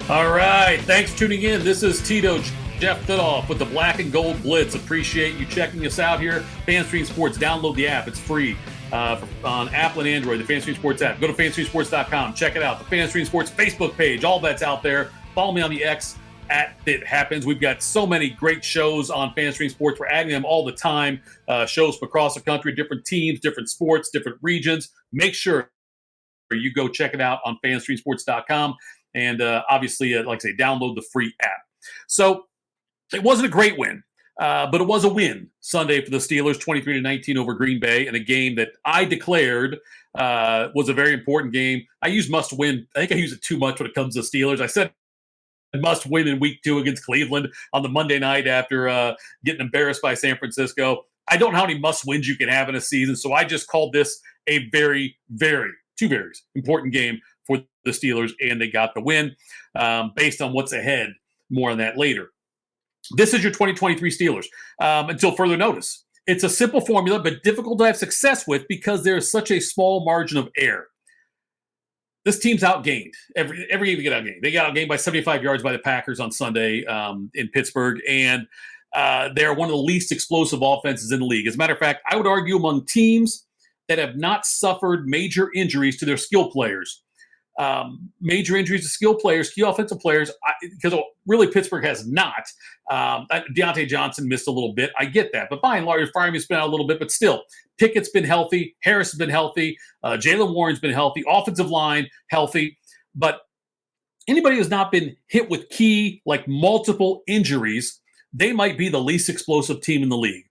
All right. Thanks for tuning in. This is Tito Jeff Thidoff with the Black and Gold Blitz. Appreciate you checking us out here. FanStream Sports. Download the app. It's free on Apple and Android, the FanStream Sports app. Go to fanstreamsports.com. Check it out. The FanStream Sports Facebook page. All that's out there. Follow me on the X at It Happens. We've got so many great shows on FanStream Sports. We're adding them all the time. Shows from across the country, different teams, different sports, different regions. Make sure you go check it out on fanstreamsports.com. And obviously, like I say, download the free app. So it wasn't a great win, but it was a win Sunday for the Steelers, 23-19 over Green Bay, in a game that I declared was a very important game. I use must win. I think I use it too much when it comes to Steelers. I said must win in week 2 against Cleveland on the Monday night after getting embarrassed by San Francisco. I don't know how many must wins you can have in a season, so I just called this a very, two very important game for the Steelers, and they got the win based on what's ahead. More on that later. This is your 2023 Steelers until further notice. It's a simple formula, but difficult to have success with because there's such a small margin of error. This team's outgained. Every game they get outgained. They got outgained by 75 yards by the Packers on Sunday in Pittsburgh, and they're one of the least explosive offenses in the league. As a matter of fact, I would argue among teams that have not suffered major injuries to their skill players. Major injuries to skill players, key offensive players, because really Pittsburgh has not. Deontay Johnson missed a little bit. I get that. But by and large, Freiermuth's been out a little bit. But still, Pickett's been healthy. Harris has been healthy. Jaylen Warren's been healthy. Offensive line, healthy. But anybody who's not been hit with key, like multiple injuries, they might be the least explosive team in the league.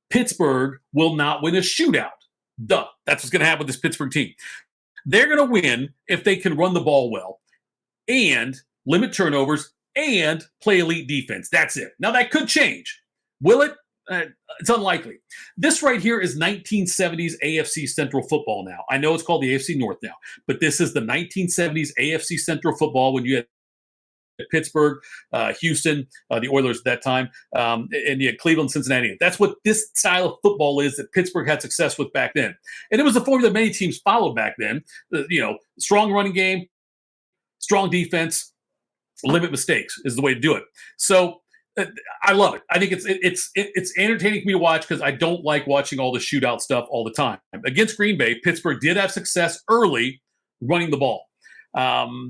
Pittsburgh will not win a shootout. Duh. That's what's going to happen with this Pittsburgh team. They're going to win if they can run the ball well and limit turnovers and play elite defense. That's it. Now, that could change. Will it? It's unlikely. This right here is 1970s AFC Central football now. I know it's called the AFC North now, but this is the 1970s AFC Central football when you had Pittsburgh, Houston, the Oilers at that time, and you had Cleveland, Cincinnati. That's what this style of football is that Pittsburgh had success with back then. And it was the formula that many teams followed back then. Strong running game, strong defense, limit mistakes is the way to do it. So I love it. I think it's entertaining for me to watch because I don't like watching all the shootout stuff all the time. Against Green Bay, Pittsburgh did have success early running the ball.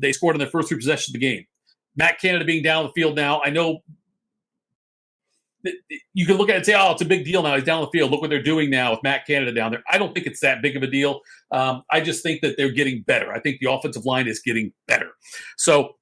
They scored in their first 3 possessions of the game. Matt Canada being down the field now, I know you can look at it and say, oh, it's a big deal now. He's down the field. Look what they're doing now with Matt Canada down there. I don't think it's that big of a deal. I just think that they're getting better. I think the offensive line is getting better. So,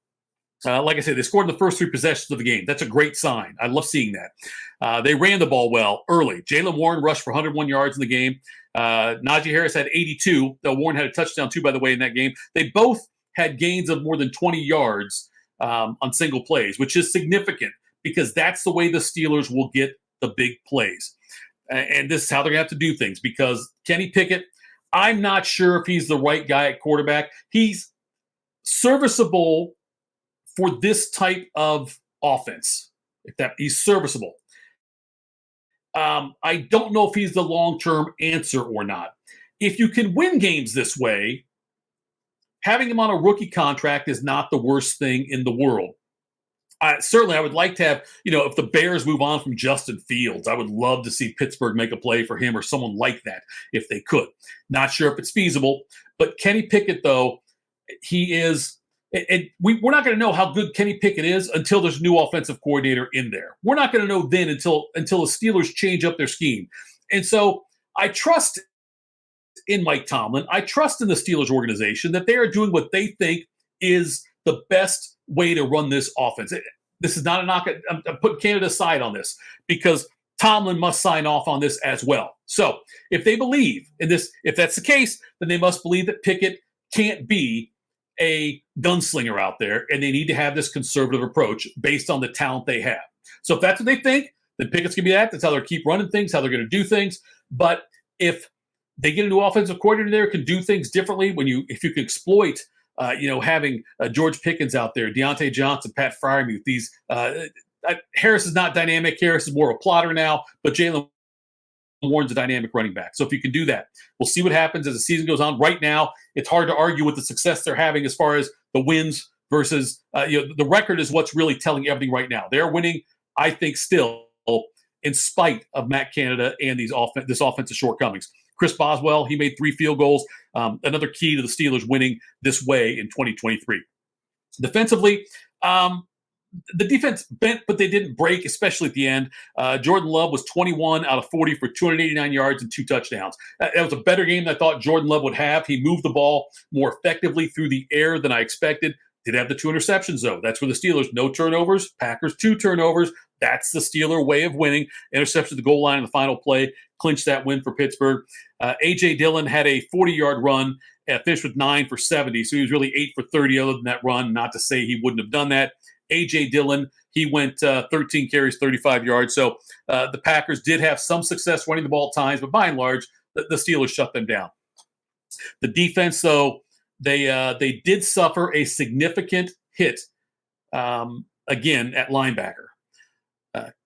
like I said, they scored in the first 3 possessions of the game. That's a great sign. I love seeing that. They ran the ball well early. Jaylen Warren rushed for 101 yards in the game. Najee Harris had 82, though Warren had a touchdown too, by the way, in that game. They both had gains of more than 20 yards on single plays, which is significant because that's the way the Steelers will get the big plays. And this is how they're going to have to do things because Kenny Pickett, I'm not sure if he's the right guy at quarterback. He's serviceable for this type of offense. He's serviceable. I don't know if he's the long-term answer or not. If you can win games this way, having him on a rookie contract is not the worst thing in the world. Certainly, I would like to have, if the Bears move on from Justin Fields, I would love to see Pittsburgh make a play for him or someone like that if they could. Not sure if it's feasible, but Kenny Pickett, though, he is we're not going to know how good Kenny Pickett is until there's a new offensive coordinator in there. We're not going to know then until the Steelers change up their scheme. And so I trust in Mike Tomlin. I trust in the Steelers organization that they are doing what they think is the best way to run this offense. This is not a knock. I'm putting Canada aside on this because Tomlin must sign off on this as well. So if they believe in this, if that's the case, then they must believe that Pickett can't be a gunslinger out there, and they need to have this conservative approach based on the talent they have. So if that's what they think, then Pickett's going to be that. That's how they're keep running things, how they're going to do things. But if they get a new offensive coordinator there, can do things differently, if you can exploit, having George Pickens out there, Deontay Johnson, Pat Freiermuth, these Harris is not dynamic. Harris is more of a plotter now, but Jaylen Warren's a dynamic running back. So if you can do that, we'll see what happens as the season goes on. Right now, it's hard to argue with the success they're having as far as the wins versus the record is what's really telling everything right now. They're winning, I think, still in spite of Matt Canada and this offensive shortcomings. Chris Boswell, he made 3 field goals. Another key to the Steelers winning this way in 2023. Defensively, the defense bent, but they didn't break, especially at the end. Jordan Love was 21 out of 40 for 289 yards and 2 touchdowns. That was a better game than I thought Jordan Love would have. He moved the ball more effectively through the air than I expected. Did have the 2 interceptions, though. That's where the Steelers, no turnovers. Packers, 2 turnovers. That's the Steeler way of winning. Interception at the goal line in the final play, clinched that win for Pittsburgh. A.J. Dillon had a 40-yard run, finished with 9 for 70, so he was really 8 for 30 other than that run. Not to say he wouldn't have done that. A.J. Dillon, he went 13 carries, 35 yards. So the Packers did have some success running the ball at times, but by and large, the Steelers shut them down. The defense, though, they did suffer a significant hit, again, at linebacker.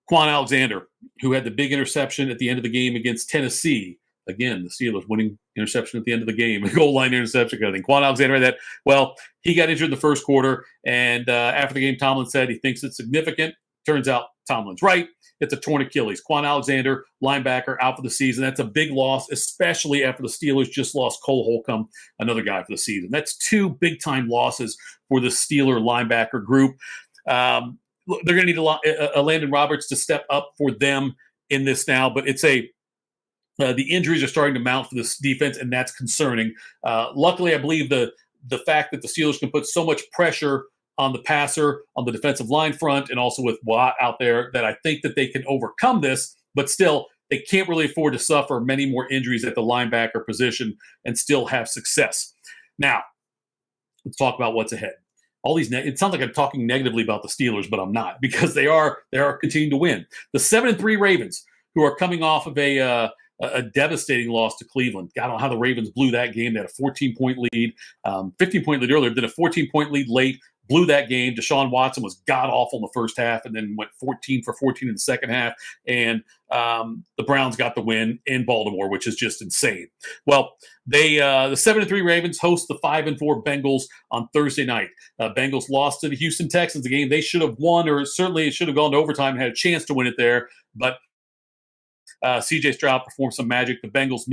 Quan Alexander, who had the big interception at the end of the game against Tennessee. Again, the Steelers winning interception at the end of the game, a goal line interception kind of thing. Quan Alexander had that. Well, he got injured in the first quarter, and after the game, Tomlin said he thinks it's significant. Turns out Tomlin's right. It's a torn Achilles. Quan Alexander, linebacker, out for the season. That's a big loss, especially after the Steelers just lost Cole Holcomb, another guy for the season. That's 2 big-time losses for the Steeler linebacker group. They're going to need a Landon Roberts to step up for them in this now, but it's the injuries are starting to mount for this defense, and that's concerning. Luckily, I believe the fact that the Steelers can put so much pressure on the passer, on the defensive line front, and also with Watt out there, that I think that they can overcome this, but still, they can't really afford to suffer many more injuries at the linebacker position and still have success. Now, let's talk about what's ahead. It sounds like I'm talking negatively about the Steelers, but I'm not, because they are continuing to win. The 7-3 Ravens, who are coming off of a devastating loss to Cleveland. I don't know how the Ravens blew that game. They had a 14-point lead, 15-point lead earlier, then a 14-point lead late, blew that game. Deshaun Watson was god-awful in the first half and then went 14 for 14 in the second half. And the Browns got the win in Baltimore, which is just insane. Well, the 7-3 Ravens host the 5-4 Bengals on Thursday night. Bengals lost to the Houston Texans, a game they should have won, or certainly it should have gone to overtime and had a chance to win it there. But C.J. Stroud performed some magic. The Bengals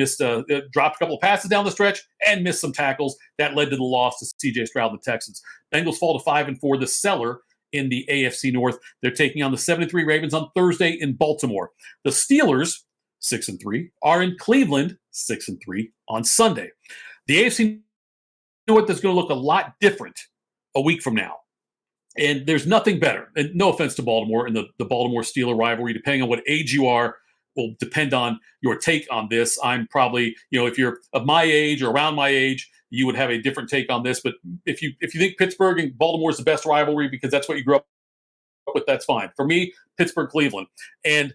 dropped a couple of passes down the stretch and missed some tackles. That led to the loss to C.J. Stroud and the Texans. Bengals fall to 5-4, the seller in the AFC North. They're taking on the 7-3 Ravens on Thursday in Baltimore. The Steelers, 6-3, are in Cleveland, 6-3 on Sunday. The AFC North is going to look a lot different a week from now. And there's nothing better. And no offense to Baltimore and the Baltimore Steeler rivalry, depending on what age you are, will depend on your take on this. I'm probably, if you're of my age or around my age, you would have a different take on this. But if you think Pittsburgh and Baltimore is the best rivalry because that's what you grew up with, that's fine. For me, Pittsburgh, Cleveland. And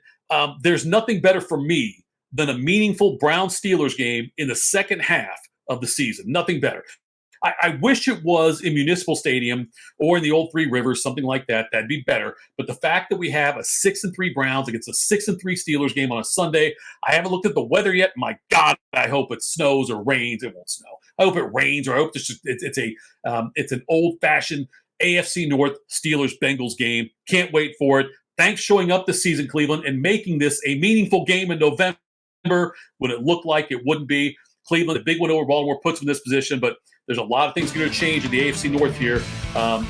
there's nothing better for me than a meaningful Browns-Steelers game in the second half of the season. Nothing better. I wish it was in Municipal Stadium or in the old Three Rivers, something like that. That'd be better. But the fact that we have a 6-3 Browns against a 6-3 Steelers game on a Sunday, I haven't looked at the weather yet. My God, I hope it snows or rains. It won't snow. I hope it rains, or I hope it's an old-fashioned AFC North Steelers-Bengals game. Can't wait for it. Thanks showing up this season, Cleveland, and making this a meaningful game in November when it looked like it wouldn't be. Cleveland, a big one over Baltimore, puts them in this position, but there's a lot of things going to change in the AFC North here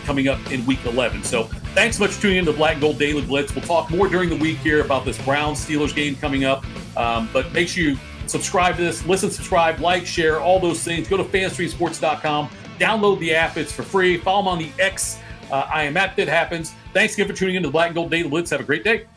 coming up in Week 11. So thanks so much for tuning in to the Black and Gold Daily Blitz. We'll talk more during the week here about this Browns-Steelers game coming up, but make sure you subscribe to this, listen, subscribe, like, share, all those things. Go to fanstreamsports.com, download the app. It's for free. Follow them on the X. I am at That Happens. Thanks again for tuning in to the Black and Gold Daily Blitz. Have a great day.